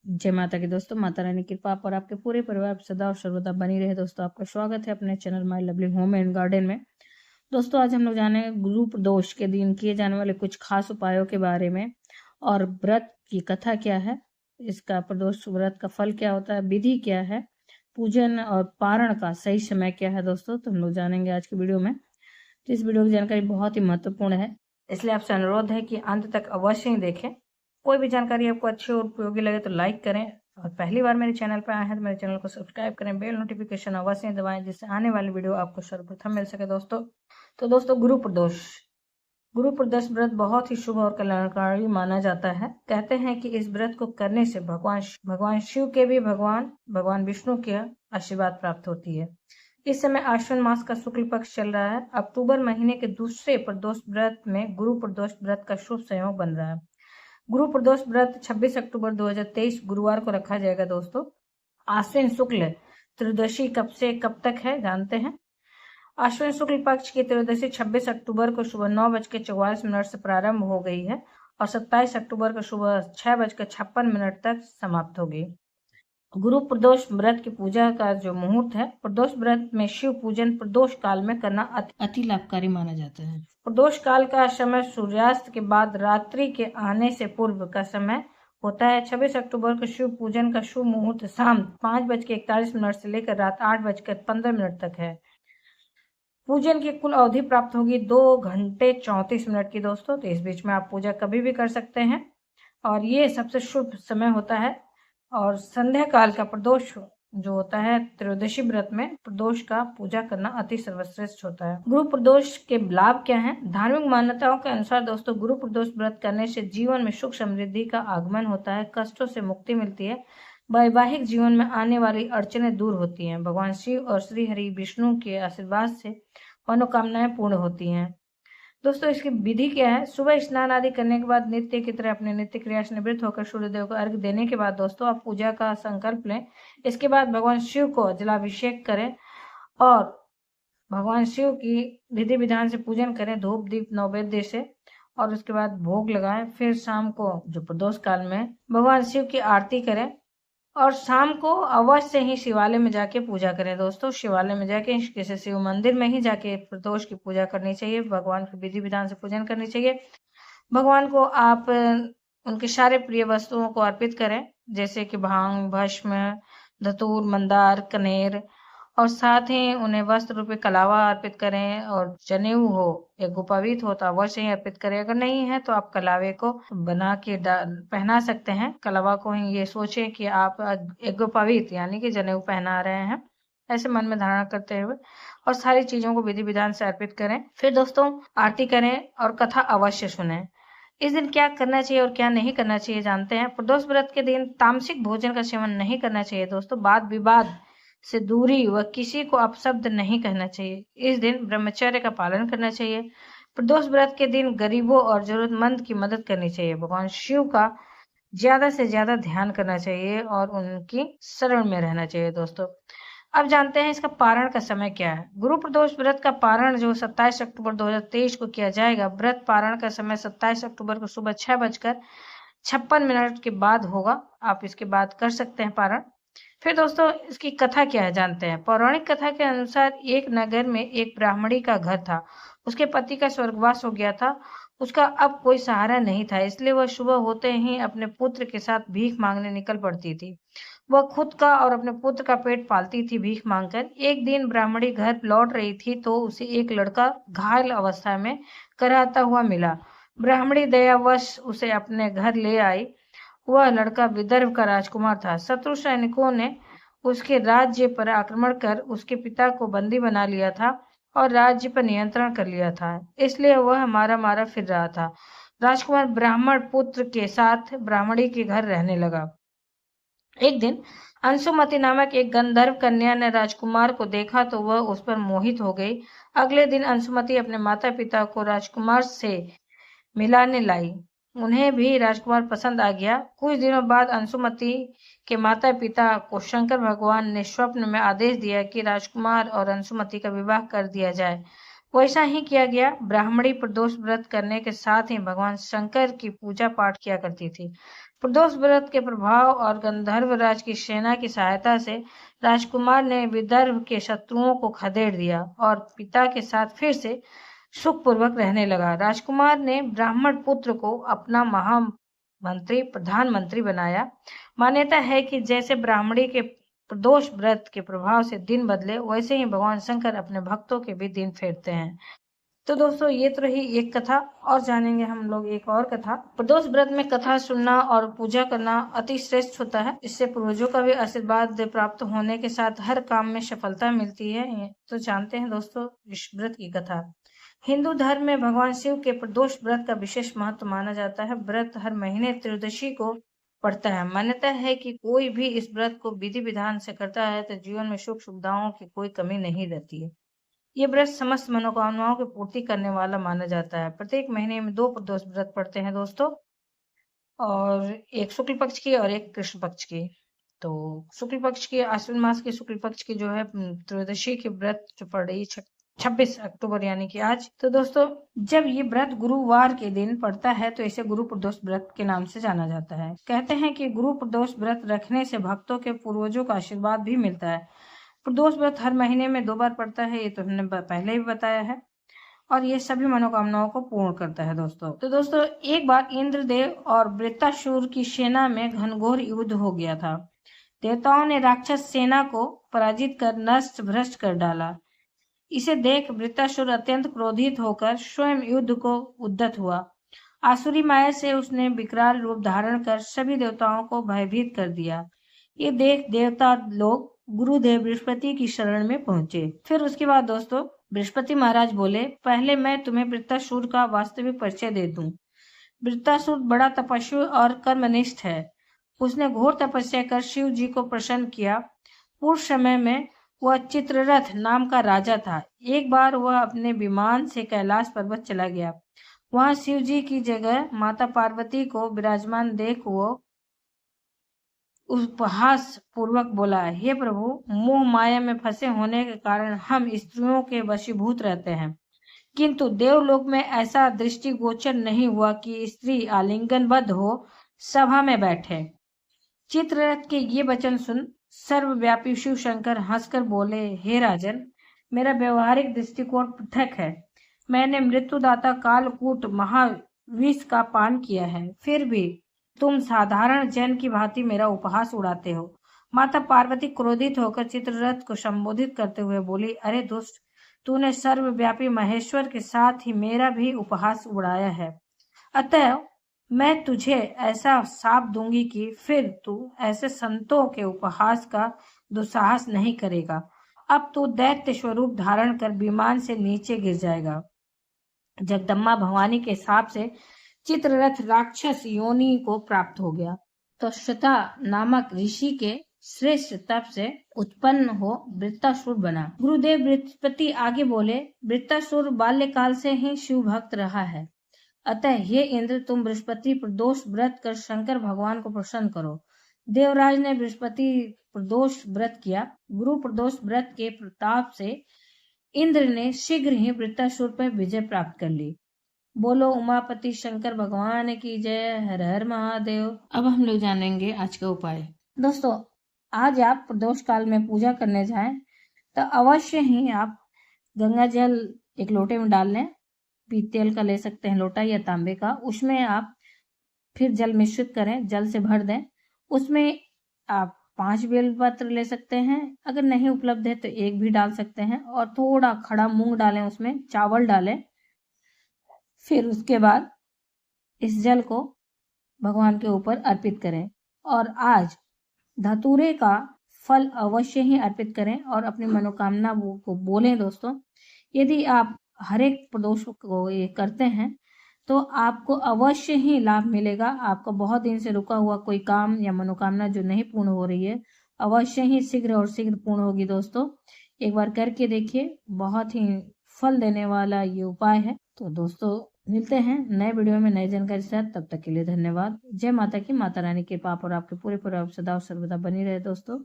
जय माता की दोस्तों। माता रानी की कृपा आप और आपके पूरे परिवार पर सदा और सर्वदा बनी रहे। दोस्तों आपका स्वागत है अपने channel my lovely home and garden में। दोस्तों आज हम लोग जाने गुरु प्रदोष के दिन किए जाने वाले कुछ खास उपायों के बारे में और व्रत की कथा क्या है, इसका प्रदोष व्रत का फल क्या होता है, विधि क्या है, पूजन और पारण का सही समय क्या है। दोस्तों तो हम लोग जानेंगे आज की वीडियो में। तो इस वीडियो की जानकारी बहुत ही महत्वपूर्ण है, इसलिए आपसे अनुरोध है कि अंत तक अवश्य ही देखें। कोई भी जानकारी आपको अच्छी और उपयोगी लगे तो लाइक करें, और पहली बार मेरे चैनल पर आए हैं तो मेरे चैनल को सब्सक्राइब करें, बेल नोटिफिकेशन अवश्य दबाएं जिससे आने वाली वीडियो आपको सर्वप्रथम मिल सके। दोस्तों गुरु प्रदोष व्रत बहुत ही शुभ और कल्याणकारी माना जाता है। कहते हैं कि इस व्रत को करने से भगवान शिव के भी भगवान विष्णु के आशीर्वाद प्राप्त होती है। इस समय आश्विन मास का शुक्ल पक्ष चल रहा है। अक्टूबर महीने के दूसरे प्रदोष व्रत में गुरु प्रदोष व्रत का शुभ संयोग बन रहा है। गुरु प्रदोष व्रत 26 अक्टूबर 2023 गुरुवार को रखा जाएगा। दोस्तों आश्विन शुक्ल त्रयोदशी कब से कब तक है जानते हैं। आश्विन शुक्ल पक्ष की त्रयोदशी 26 अक्टूबर को सुबह 9:44 से प्रारंभ हो गई है और 27 अक्टूबर को सुबह 6:56 तक समाप्त होगी। गुरु प्रदोष व्रत की पूजा का जो मुहूर्त है, प्रदोष व्रत में शिव पूजन प्रदोष काल में करना अति लाभकारी माना जाता है। प्रदोष काल का समय सूर्यास्त के बाद रात्रि के आने से पूर्व का समय होता है। 26 अक्टूबर को शिव पूजन का शुभ मुहूर्त शाम 5:41 से लेकर रात 8:15 तक है। पूजन की कुल अवधि प्राप्त होगी 2 घंटे 34 मिनट की। दोस्तों तो इस बीच में आप पूजा कभी भी कर सकते हैं और ये सबसे शुभ समय होता है। और संध्या काल का प्रदोष जो होता है, त्रयोदशी व्रत में प्रदोष का पूजा करना अति सर्वश्रेष्ठ होता है। गुरु प्रदोष के लाभ क्या हैं? धार्मिक मान्यताओं के अनुसार दोस्तों गुरु प्रदोष व्रत करने से जीवन में सुख समृद्धि का आगमन होता है, कष्टों से मुक्ति मिलती है, वैवाहिक जीवन में आने वाली अड़चनें दूर होती हैं, भगवान शिव और श्री हरि विष्णु के आशीर्वाद से मनोकामनाएं पूर्ण होती हैं। दोस्तों इसकी विधि क्या है? सुबह स्नान आदि करने के बाद नित्य की तरह अपने नित्य क्रिया से निवृत्त होकर सूर्यदेव को अर्घ्य देने के बाद दोस्तों आप पूजा का संकल्प लें। इसके बाद भगवान शिव को जलाभिषेक करें और भगवान शिव की विधि विधान से पूजन करें, धूप दीप नैवेद्य से, और उसके बाद भोग लगाएं। फिर शाम को जो प्रदोष काल में भगवान शिव की आरती करें और शाम को अवश्य ही शिवालय में जाके पूजा करें। दोस्तों शिवालय में जाके किसी शिव मंदिर में ही जाके प्रदोष की पूजा करनी चाहिए, भगवान के विधि विधान से पूजन करनी चाहिए। भगवान को आप उनके सारे प्रिय वस्तुओं को अर्पित करें, जैसे कि भांग, भस्म, धतूर, मंदार, कनेर, और साथ ही उन्हें वस्त्र रूपी कलावा अर्पित करें। और जनेऊ हो या गोपावीत हो तो अवश्य ही अर्पित करें। अगर नहीं है तो आप कलावे को बना के पहना सकते हैं। कलावा को ही ये सोचें कि आप एक गोपावीत यानी कि जनेऊ पहना रहे हैं, ऐसे मन में धारणा करते हुए, और सारी चीजों को विधि विधान से अर्पित करें। फिर दोस्तों आरती करें और कथा अवश्य सुनें। इस दिन क्या करना चाहिए और क्या नहीं करना चाहिए जानते हैं। प्रदोष व्रत के दिन तामसिक भोजन का सेवन नहीं करना चाहिए। दोस्तों वाद विवाद से दूरी व किसी को अपशब्द नहीं कहना चाहिए। इस दिन ब्रह्मचर्य का पालन करना चाहिए। प्रदोष व्रत के दिन गरीबों और जरूरतमंद की मदद करनी चाहिए। भगवान शिव का ज्यादा से ज्यादा ध्यान करना चाहिए और उनकी शरण में रहना चाहिए। दोस्तों अब जानते हैं इसका पारण का समय क्या है। गुरु प्रदोष व्रत का पारण जो 27 अक्टूबर 2023 को किया जाएगा। व्रत पारण का समय 27 अक्टूबर को सुबह 6:56 के बाद होगा। आप इसके बाद कर सकते हैं पारण। फिर दोस्तों इसकी कथा क्या है जानते हैं। पौराणिक कथा के अनुसार एक नगर में एक ब्राह्मणी का घर था। उसके पति का स्वर्गवास हो गया था। उसका अब कोई सहारा नहीं था, इसलिए वह सुबह होते ही अपने पुत्र के साथ भीख मांगने निकल पड़ती थी। वह खुद का और अपने पुत्र का पेट पालती थी भीख मांगकर। एक दिन ब्राह्मणी घर लौट रही थी तो उसे एक लड़का घायल अवस्था में कराहता हुआ मिला। ब्राह्मणी दयावश उसे अपने घर ले आई। वह लड़का विदर्भ का राजकुमार था। शत्रु सैनिकों ने उसके राज्य पर आक्रमण कर उसके पिता को बंदी बना लिया था और राज्य पर नियंत्रण कर लिया था, इसलिए वह मारा मारा फिर रहा था। राजकुमार ब्राह्मण पुत्र के साथ ब्राह्मणी के घर रहने लगा। एक दिन अंशुमति नामक एक गंधर्व कन्या ने राजकुमार को देखा तो वह उस पर मोहित हो गई। अगले दिन अंशुमति अपने माता पिता को राजकुमार से मिलाने लाई। उन्हें भी राजकुमार पसंद आ गया। कुछ दिनों बाद अंशुमति के माता पिता को शंकर भगवान ने स्वप्न में आदेश दिया कि राजकुमार और अंशुमति का विवाह कर दिया जाए। वैसा ही किया गया। ब्राह्मणी प्रदोष व्रत करने के साथ ही भगवान शंकर की पूजा पाठ किया करती थी। प्रदोष व्रत के प्रभाव और गंधर्व राज की सेना की सहायता से राजकुमार ने विदर्भ के शत्रुओं को खदेड़ दिया और पिता के साथ फिर से सुखपूर्वक रहने लगा। राजकुमार ने ब्राह्मण पुत्र को अपना महामंत्री प्रधानमंत्री बनाया। मान्यता है कि जैसे ब्राह्मणी के प्रदोष व्रत के प्रभाव से दिन बदले, वैसे ही भगवान शंकर अपने भक्तों के भी दिन फेरते हैं। तो दोस्तों, ये तो रही एक कथा, और जानेंगे हम लोग एक और कथा। प्रदोष व्रत में कथा सुनना और पूजा करना अति श्रेष्ठ होता है। इससे पूर्वजों का भी आशीर्वाद प्राप्त होने के साथ हर काम में सफलता मिलती है। तो जानते हैं दोस्तों इस व्रत की कथा। हिंदू धर्म में भगवान शिव के प्रदोष व्रत का विशेष महत्व माना जाता है। व्रत हर महीने त्रयोदशी को पड़ता है। मान्यता है कि कोई भी इस व्रत को विधि विधान से करता है तो जीवन में सुख सुविधाओं की कोई कमी नहीं रहती है। ये व्रत समस्त मनोकामनाओं की पूर्ति करने वाला माना जाता है। प्रत्येक महीने में 2 प्रदोष व्रत पड़ते हैं दोस्तों, और एक शुक्ल पक्ष की और एक कृष्ण पक्ष की। तो शुक्ल पक्ष की, आश्विन मास के शुक्ल पक्ष की जो है त्रयोदशी की व्रत जो पड़ रही 26 अक्टूबर यानी कि आज। तो दोस्तों, जब ये व्रत गुरुवार के दिन पड़ता है तो इसे गुरु प्रदोष व्रत के नाम से जाना जाता है। कहते हैं कि गुरु प्रदोष व्रत रखने से भक्तों के पूर्वजों का आशीर्वाद भी मिलता है। प्रदोष व्रत हर महीने में 2 बार पड़ता है, ये तो हमने पहले ही बताया है, और ये सभी मनोकामनाओं को पूर्ण करता है दोस्तों। तो दोस्तों, एक बार इंद्रदेव और वृत्तासुर की सेना में घनघोर युद्ध हो गया था। देवताओं ने राक्षस सेना को पराजित कर नष्ट भ्रष्ट कर डाला। इसे देख वृत्तासुर अत्यंत क्रोधित होकर स्वयं युद्ध को उद्यत हुआ। आसुरी माया से उसने विकराल रूप धारण कर सभी देवताओं को भयभीत कर दिया। ये देख देवता लोग गुरुदेव बृहस्पति की शरण में पहुंचे। फिर उसके बाद दोस्तों, बृहस्पति महाराज बोले, पहले मैं तुम्हें वृत्तासुर का वास्तविक परिचय दे दूं। वृत्तासुर बड़ा तपस्वी और कर्मनिष्ठ है। उसने घोर तपस्या कर शिव जी को प्रसन्न किया। पूर्व समय में वह चित्ररथ नाम का राजा था। एक बार वह अपने विमान से कैलाश पर्वत चला गया। वहां शिव जी की जगह माता पार्वती को विराजमान देख वो उपहास पूर्वक बोला, हे प्रभु, मोह माया में फंसे होने के कारण हम स्त्रियों के वशीभूत रहते हैं, किंतु देवलोक में ऐसा दृष्टिगोचर नहीं हुआ कि स्त्री आलिंगनबद्ध हो सभा में बैठे। चित्ररथ के ये वचन सुन सर्वव्यापी शिव शंकर हंसकर बोले, हे राजन, मेरा व्यवहारिक दृष्टिकोण पृथक है। मैंने मृत्युदाता कालकूट महाविष का पान किया है, फिर भी तुम साधारण जन की भांति मेरा उपहास उड़ाते हो। माता पार्वती क्रोधित होकर चित्ररथ को संबोधित करते हुए बोली, अरे दुष्ट, तूने सर्वव्यापी महेश्वर के साथ ही मेरा भी उपहास उड़ाया है। अतः मैं तुझे ऐसा शाप दूंगी कि फिर तू ऐसे संतों के उपहास का दुस्साहस नहीं करेगा। अब तू दैत्य स्वरूप धारण कर विमान से नीचे गिर जाएगा। जगदम्बा भवानी के शाप से चित्ररथ राक्षस योनि को प्राप्त हो गया। तो श्रुता नामक ऋषि के श्रेष्ठ तप से उत्पन्न हो वृत्तासुर बना। गुरुदेव बृहस्पति आगे बोले, वृत्तासुर बाल्यकाल से ही शिव भक्त रहा है। अतः हे इंद्र, तुम बृहस्पति प्रदोष व्रत कर शंकर भगवान को प्रसन्न करो। देवराज ने बृहस्पति प्रदोष व्रत किया। गुरु प्रदोष व्रत के प्रताप से इंद्र ने शीघ्र ही वृत्तासुर पर विजय प्राप्त कर ली। बोलो उमापति शंकर भगवान की जय। हर हर महादेव। अब हम लोग जानेंगे आज का उपाय। दोस्तों, आज आप प्रदोष काल में पूजा करने जाएं तो अवश्य ही आप गंगा जल एक लोटे में डाल लें। पीतल का ले सकते हैं लोटा या तांबे का। उसमें आप फिर जल मिश्रित करें, जल से भर दें। उसमें आप 5 बेलपत्र ले सकते हैं, अगर नहीं उपलब्ध है तो 1 भी डाल सकते हैं, और थोड़ा खड़ा मूंग डालें, उसमें चावल डालें। फिर उसके बाद इस जल को भगवान के ऊपर अर्पित करें, और आज धतूरे का फल अवश्य ही अर्पित करें और अपनी मनोकामना को बोलें। दोस्तों, यदि आप हर एक प्रदोष को ये करते हैं तो आपको अवश्य ही लाभ मिलेगा। आपका बहुत दिन से रुका हुआ कोई काम या मनोकामना जो नहीं पूर्ण हो रही है, अवश्य ही शीघ्र और शीघ्र पूर्ण होगी। दोस्तों, एक बार करके देखिए, बहुत ही फल देने वाला ये उपाय है। तो दोस्तों, मिलते हैं नए वीडियो में नई जानकारी के साथ। तब तक के लिए धन्यवाद। जय माता की। माता रानी की कृपा और आपके पूरे परिवार सदा और सर्वदा बनी रहे दोस्तों।